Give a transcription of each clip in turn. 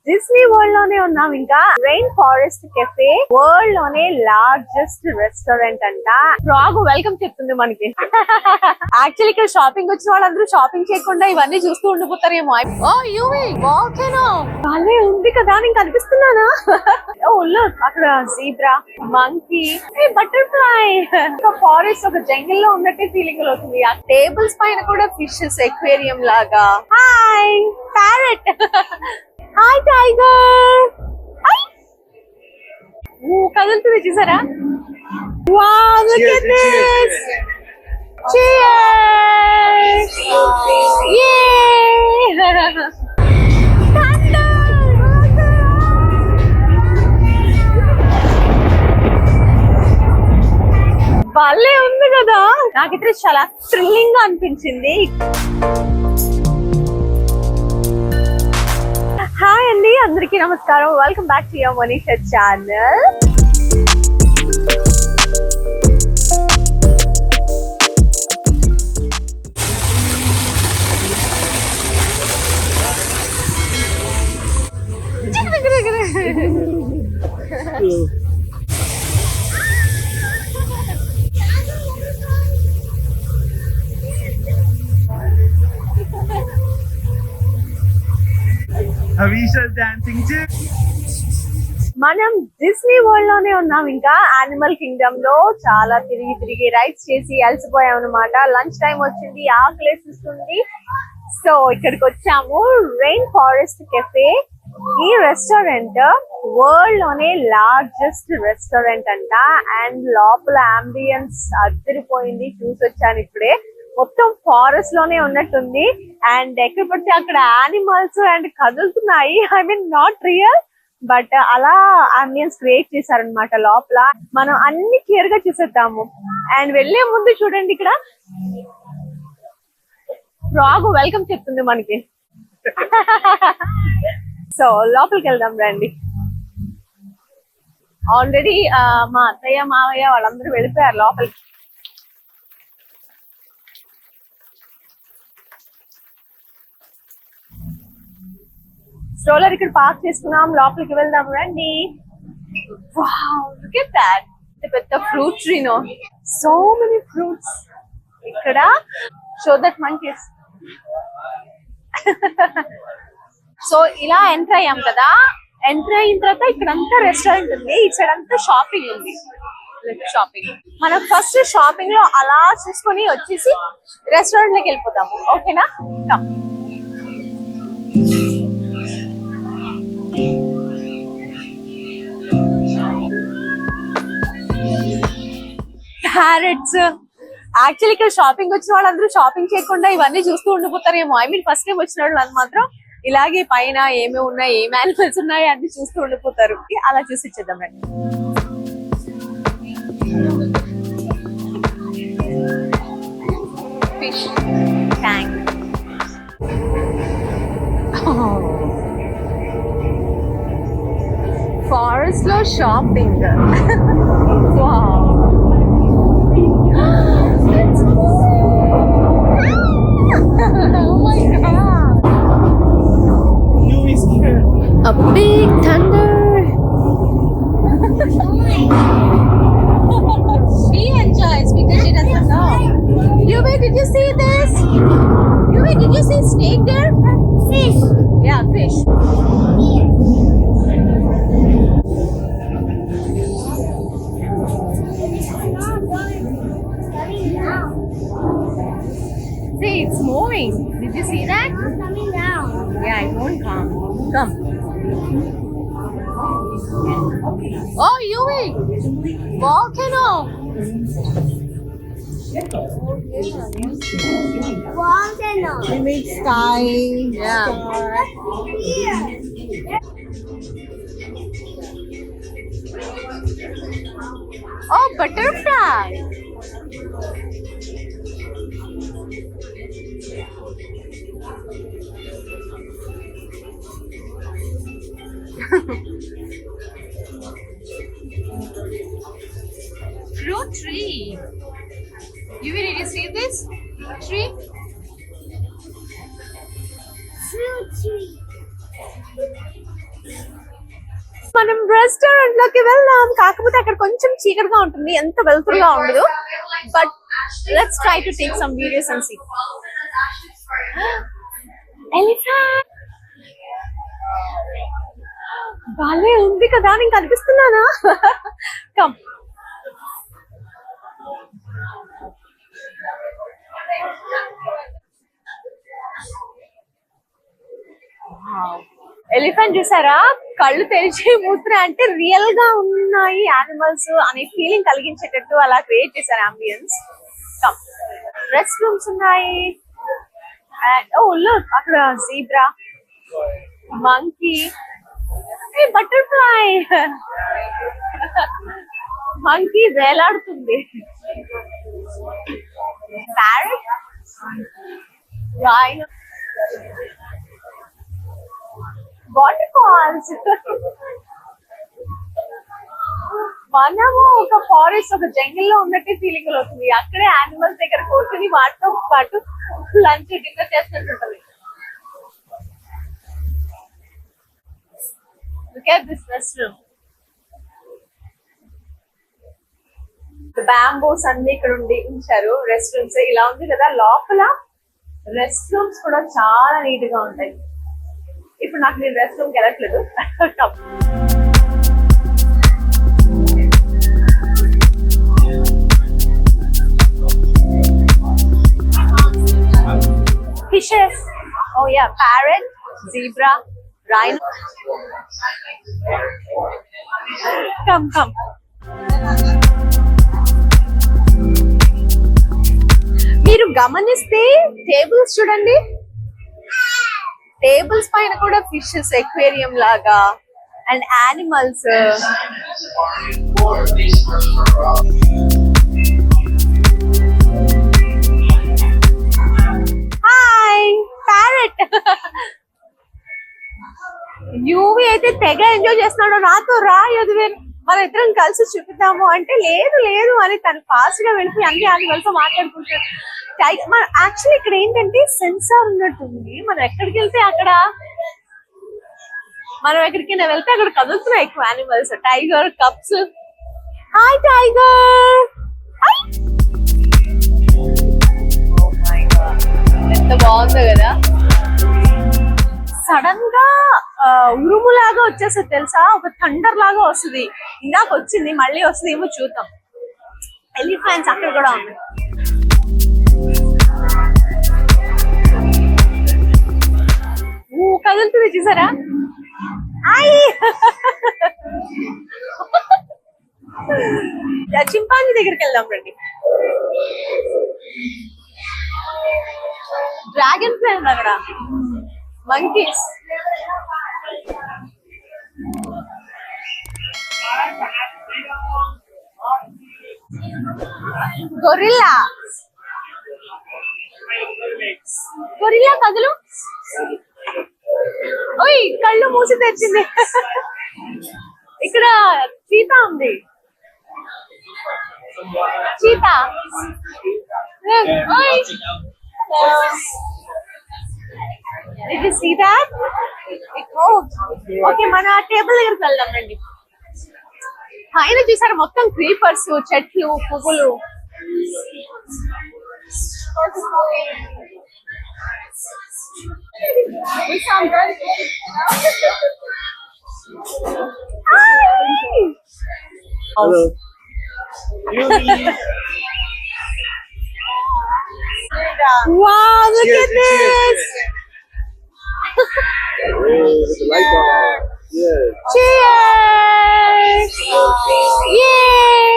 Disney world లోనే ఉన్నాం. ఇంకా రెయిన్ ఫారెస్ట్ కెఫే వరల్డ్ లోనే లార్జెస్ట్ రెస్టారెంట్ అంట. రాగు వెల్కమ్ చెప్తుంది మనకి. యాక్చువల్లీ ఇక్కడ షాపింగ్ వచ్చిన వాళ్ళందరూ షాపింగ్ చేయకుండా ఇవన్నీ చూస్తూ ఉండిపోతారేమో. ఓ యూవి వాల్కెనో భలే ఉంది కదా, నేను కనిపిస్తున్నానా? ఓ లుక్, అక్కడ జీబ్రా, మంకీ, బటర్ఫ్లై. ఫారెస్ట్ ఒక జంగిల్ లో ఉన్నట్టే ఫీలింగ్ అవుతుంది. ఆ టేబుల్స్ పైన కూడా ఫిషెస్ ఎక్వేరియం లాగా. Hi parrot. Hi tiger. కదులుతుంది చూసారా? Wow, look at this. Cheers! Yay! Thunder! భలే ఉంది కదా, నాకైతే చాలా థ్రిల్లింగ్ గా అనిపించింది. హాయ్ అండి, అందరికీ నమస్కారం. Welcome back to your Manisha channel. dancing too. మనం డిస్నీ వరల్డ్ లోనే ఉన్నాం. ఇంకా యానిమల్ కింగ్డమ్ లో చాలా తిరిగి రైడ్స్ చేసి అలసిపోయాం అనమాట. లంచ్ టైం వచ్చింది, ఆకలేస్తుంది. సో ఇక్కడికి వచ్చాము, రెయిన్ ఫారెస్ట్ కెఫే. ఈ రెస్టారెంట్ వరల్డ్ లోనే లార్జెస్ట్ రెస్టారెంట్ అంట. అండ్ లోపల అంబియన్స్ అదిరిపోయింది, చూసి వచ్చాను ఇప్పుడే. మొత్తం ఫారెస్ట్ లోనే ఉన్నట్టుంది. అండ్ ఎక్కడ పడితే అక్కడ యానిమల్స్ అండ్ కదులుతున్నాయి. I mean not real, but అలా అంబియన్స్ క్రియేట్ చేశారనమాట లోపల. మనం అన్ని క్లియర్ గా చూసేద్దాము. అండ్ వెళ్లే ముందు చూడండి, ఇక్కడ రాగు వెల్కమ్ చెప్తుంది మనకి. సో లోపలికి వెళ్దాం రండి. ఆల్రెడీ మా అత్తయ్య మావయ్య వాళ్ళందరూ వెళ్ళిపోయారు లోపలికి. స్ట్రోలర్ ఇక్కడ పార్క్ చేసుకున్నాం, లోపలికి వెళ్దాం రండి. Wow, look at that. పెద్ద fruit tree. No, so many fruits ఇక్కడ. Show that monkeys. సో ఇలా ఎంటర్ అయ్యాం కదా. ఎంటర్ అయిన తర్వాత ఇక్కడంతా రెస్టారెంట్ ఉంది, ఈ సైడ్ అంతా షాపింగ్ ఉంది. షాపింగ్ మనం ఫస్ట్ షాపింగ్ లో అలా చూసుకొని వచ్చేసి రెస్టారెంట్ లోకి వెళ్ళిపోతాము. ఓకేనా? ప్యారెట్స్. యాక్చువల్లీ ఇక్కడ షాపింగ్ వచ్చిన వాళ్ళందరూ షాపింగ్ చేయకుండా ఇవన్నీ చూస్తూ ఉండిపోతారేమో. ఐ మీన్ ఫస్ట్ టైం వచ్చిన వాళ్ళు మాత్రం ఇలాగే పైన ఏమేమి ఉన్నాయి, ఏం యానిమల్స్ ఉన్నాయి అన్ని చూస్తూ ఉండిపోతారు. అలా చూసి ఇచ్చేద్దాం రండి. Fish tank. ఫారెస్ట్ లో shopping. Oh my god! Louis scared. A big thunder. She enjoys because she doesn't know. Yubi, did you see this? Yubi, did you see snake there? Fish. Yeah, fish. See, it's moving. Did you see that? It's coming down. Yeah, it won't come. Come. Oh, Yui! Volcano! Volcano. We made sky. Yeah. Here. Oh, butterfly! Fruit tree. Yuvi, did you see this tree? Fruit tree. Restaurant లోకి వెళ్దాం. కాకపోతే అక్కడ కొంచెం చీకటిగా ఉంటుంది, ఎంత వెలుతురుగా ఉండదు. But let's try to take some videos and see. Elephant భలే ఉంది కదా, నేను కనిపిస్తున్నానా? కమ్. ఎలిఫెంట్ చూసారా, కళ్ళు తెరిచి మూస్తున్నాయి అంటే రియల్ గా ఉన్నాయి యానిమల్స్ అనే ఫీలింగ్ కలిగించేటట్టు అలా క్రియేట్ చేశారు అంబియన్స్. కమ్. రెస్ట్ రూమ్స్ ఉన్నాయి. ఓ లుక్, అక్కడ జీబ్రా, మంకీ, బటర్ఫ్లై, మంకీ వేలాడుతుంది. Parrot, rain, water falls. మనము ఒక ఫారెస్ట్, ఒక జంగిల్ లో ఉన్నట్టే ఫీలింగ్ అవుతుంది. అక్కడే యానిమల్స్ దగ్గర కూర్చొని వాటితో పాటు లంచ్ డిన్నర్ చేస్తుంటది. Look at this restroom. Bamboos అన్ని ఇక్కడ ఉంచారు. రెస్ట్ రూమ్స్ ఇలా ఉంది కదా, లోపల రెస్ట్ రూమ్స్ కూడా చాలా నీట్ గా ఉంటాయి. ఇప్పుడు నాకు నేను రెస్ట్ రూమ్కి వెళ్ళట్లేదు. Fishes, oh yeah, parrot, zebra, rhino. Come. మీరు గమనిస్తే టేబుల్స్ చూడండి, టేబుల్స్ పైన కూడా ఫిషెస్, ఎక్వేరియం లాగా అండ్ యానిమల్స్. Hi parrot. యూవి అయితే తెగ ఎంజాయ్ చేస్తున్నాడు. నాతో రా యదువేర్, మన ఇద్దరం కలిసి చూపిద్దాము అంటే లేదు అని తను ఫాస్ట్ గా వెళ్ళిపోయి అన్ని యానిమల్స్ మాట్లాడుకుంటాడు. యాక్చువల్లీ ఇక్కడ ఏంటంటే సెన్సార్ ఉన్నట్టుంది. మనం ఎక్కడికి వెళ్తే అక్కడ, మనం ఎక్కడికైనా వెళ్తే అక్కడ కదులుతున్నాయి ఎక్కువ animals. Tiger, cups. Hi tiger. ఎంత బాగుందో కదా. సడన్ గా ఉరుము లాగా వచ్చేస్తుంది తెలుసా, ఒక థండర్ లాగా వస్తుంది. ఇందాక వచ్చింది, మళ్ళీ వస్తుంది ఏమో చూద్దాం. ఎలిఫెంట్స్ అక్కడ కూడా ఉంది. కదులుతుంది చూసారా. చింపాంజీ దగ్గరికి వెళ్దాం రండి. డ్రాగన్ ఫ్లై ఉంది అక్కడ, మంకీస్, గొరిల్లా కదులు. ఓయ్ కళ్ళు మూసి తెచ్చింది. ఇక్కడ చీతా ఉంది, cheetah. Did you see that? It moved. Okay, మన టేబుల్ దగ్గరికి వెళ్దాం రండి. పైన చూసారు మొత్తం క్రీపర్స్, చెట్లు, పువ్వులు. Hello. Wow, look at this. The light on. Yeah. Cheers. Yay.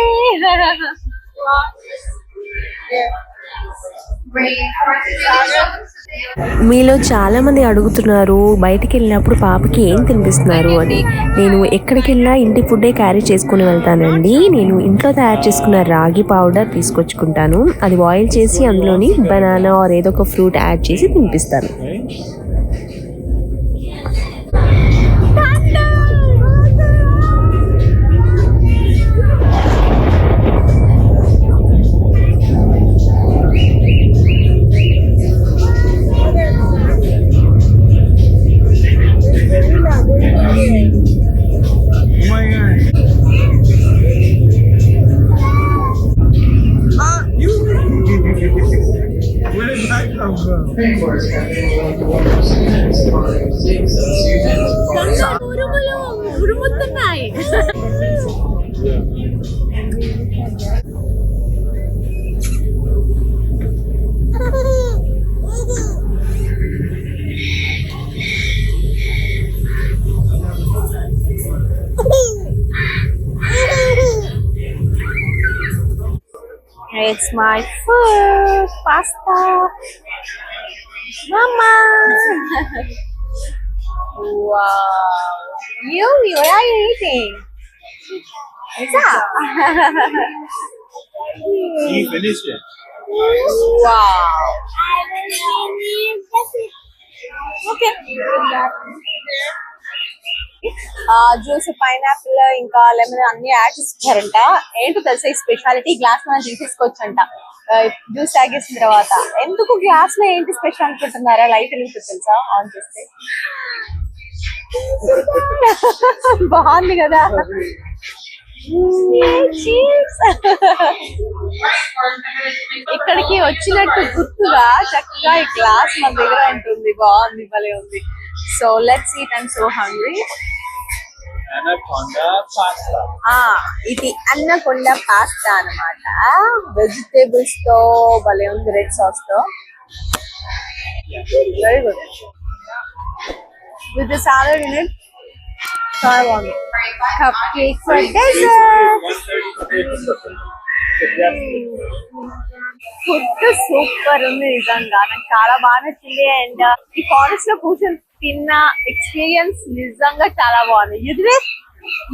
మీలో చాలా మంది అడుగుతున్నారు బయటికి వెళ్ళినప్పుడు పాపకి ఏం తినిపిస్తున్నారు అని. నేను ఎక్కడికి వెళ్ళినా ఇంటి ఫుడ్డే క్యారీ చేసుకుని వెళ్తానండి. నేను ఇంట్లో తయారు చేసుకున్న రాగి పౌడర్ తీసుకొచ్చుకుంటాను. అది బాయిల్ చేసి అందులోని బనానా ఆర్ ఏదో ఒక ఫ్రూట్ యాడ్ చేసి తినిపిస్తాను. Oh my God. ఉరుములు ఉరుముతున్నాయి. It's my first pasta. Mama. Wow. What are you eating? Pizza. You finished it. Wow. Okay. Juice pineapple ఇంకా లెమన్ అన్ని యాడ్ చేస్తారంట. ఏంటో తెలుసా ఈ స్పెషాలిటీ, గ్లాస్ మనం తీసేసుకోవచ్చంట జ్యూస్ తాగేసిన తర్వాత. ఎందుకు గ్లాస్ లో ఏంటి స్పెషల్ అనుకుంటున్నారా? లైట్ వెలుగుతుంది తెలుసా ఆన్ చేస్తే. బాగుంది కదా. ఇక్కడికి వచ్చినట్టు గుర్తుగా చక్కగా ఈ గ్లాస్ మన దగ్గర ఉంటుంది. బాగుంది, భలే ఉంది. So let's eat. I'm so hungry. Anaconda pasta. ఇది అన్నకొండ పాస్తా అన్నమాట. వెజిటేబుల్స్ తో భలే ఉంది, రెడ్ సాస్ తో. Very good. With the salad in it. చాలా బాగుంది. Cupcake for dessert. Food super ఉంది నిజంగా. నాకు చాలా బాగా నచ్చింది. అండ్ ఈ ఫారెస్ట్ లో కూర్చొని తిన్న ఎక్స్పీరియన్స్ నిజంగా చాలా బాగుంది.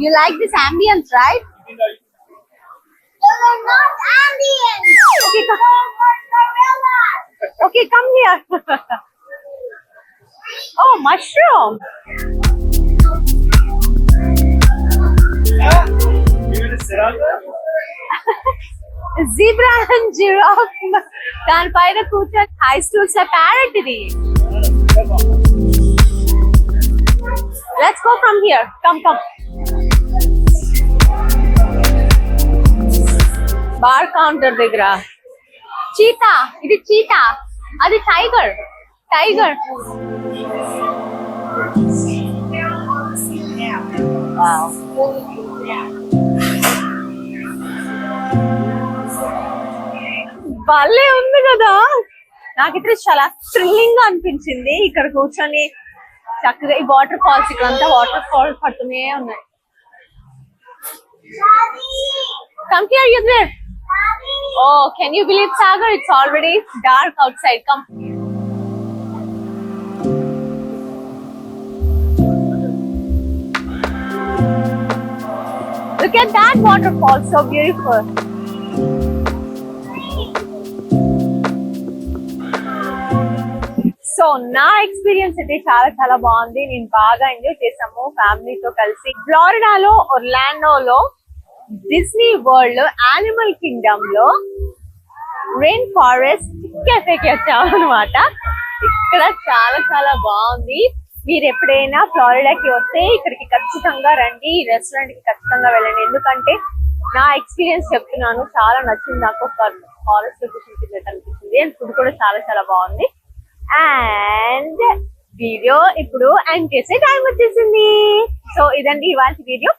You like this ambience, right? Not ambient. Okay, okay, come here. Oh, mushroom. You gonna sit on that? Zebra and giraffe. దాని పైన కూర్చొని హై స్టూల్స్ ప్యారెట్ ఇది. Let's go from here. Come. Bar counter దగ్గర cheetah. ఇది cheetah, అది tiger. భలే ఉంది కదా. నాకైతే చాలా థ్రిల్లింగ్ గా అనిపించింది. ఇక్కడ కూర్చొని చక్కగా ఈ వాటర్ ఫాల్స్, ఇక్కడంతా వాటర్ ఫాల్స్ పడుతూనే ఉన్నాయి. Come here, Yudhir. Oh, can you believe, Sagar? It's already dark outside. Come. Look at that waterfall, so beautiful. So నా ఎక్స్పీరియన్స్ అయితే చాలా చాలా బాగుంది. నేను బాగా ఎంజాయ్ చేసాము ఫ్యామిలీతో కలిసి. ఫ్లోరిడాలో ఒర్లాండోలో డిస్నీ వరల్డ్ యానిమల్ కింగ్డమ్ లో రెయిన్ ఫారెస్ట్ కెఫేకి వచ్చాము అనమాట. ఇక్కడ చాలా చాలా బాగుంది. మీరు ఎప్పుడైనా ఫ్లోరిడాకి వస్తే ఇక్కడికి ఖచ్చితంగా రండి, ఈ రెస్టారెంట్ కి ఖచ్చితంగా వెళ్ళండి. ఎందుకంటే నా ఎక్స్పీరియన్స్ చెప్తున్నాను, చాలా నచ్చింది నాకు. ఫారెస్ట్ లో కూర్చుంటుంది అనిపించింది. అండ్ ఫుడ్ కూడా చాలా చాలా బాగుంది. అండ్ వీడియో ఇప్పుడు ఎండ్ చేసే టైం వచ్చేసింది. సో ఇదండి ఇవాళ వీడియో.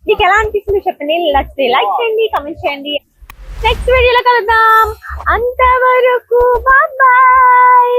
మీకు ఎలా అనిపిస్తుంది చెప్పండి. నచ్చితే లైక్ చేయండి, కమెంట్ చేయండి. నెక్స్ట్ వీడియోలో కలుద్దాం. అంతవరకు బాయ్.